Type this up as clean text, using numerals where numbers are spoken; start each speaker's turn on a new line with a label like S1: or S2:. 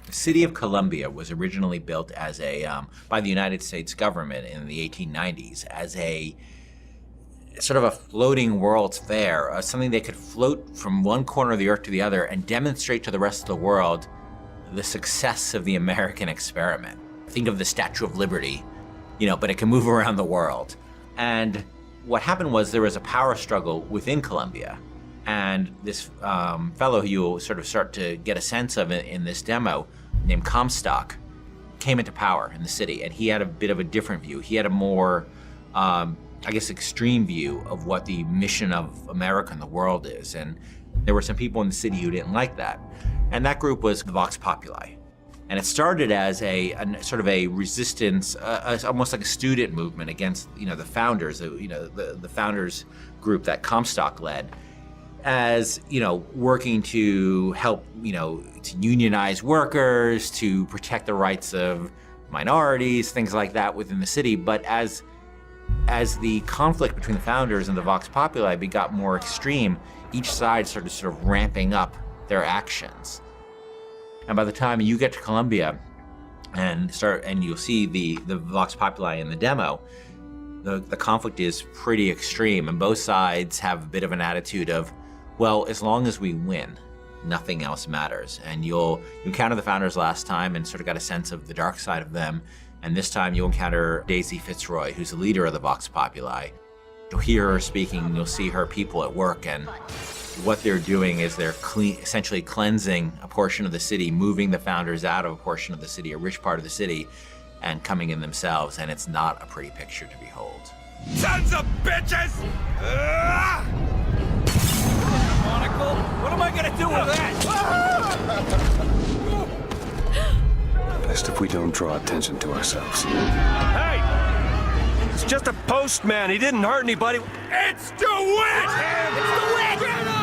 S1: The city of Columbia was originally built as by the United States government in the 1890s as a sort of a floating World's Fair, something they could float from one corner of the earth to the other and demonstrate to the rest of the world the success of the American experiment. Think of the Statue of Liberty, but it can move around the world. And what happened was there was a power struggle within Columbia. And this fellow who you'll sort of start to get a sense of in this demo, named Comstock, came into power in the city. And he had a bit of a different view. He had a more, extreme view of what the mission of America and the world is. And there were some people in the city who didn't like that. And that group was the Vox Populi. And it started as a sort of a resistance, almost like a student movement against, the founders, the founders group that Comstock led, as, working to help, to unionize workers, to protect the rights of minorities, things like that within the city. But as the conflict between the founders and the Vox Populi got more extreme, each side started sort of ramping up their actions. And by the time you get to Columbia and you'll see the Vox Populi in the demo, the conflict is pretty extreme, and both sides have a bit of an attitude of, well, as long as we win, nothing else matters. And you encounter the founders last time and sort of got a sense of the dark side of them. And this time you'll encounter Daisy Fitzroy, who's the leader of the Vox Populi. You'll hear her speaking, you'll see her people at work, and what they're doing is they're essentially cleansing a portion of the city, moving the founders out of a portion of the city, a rich part of the city, and coming in themselves, and it's not a pretty picture to behold.
S2: Sons of bitches! Monocle? What am I gonna do with that?
S3: Best if we don't draw attention to ourselves.
S2: Hey! It's just a postman. He didn't hurt anybody. It's DeWitt! It's DeWitt!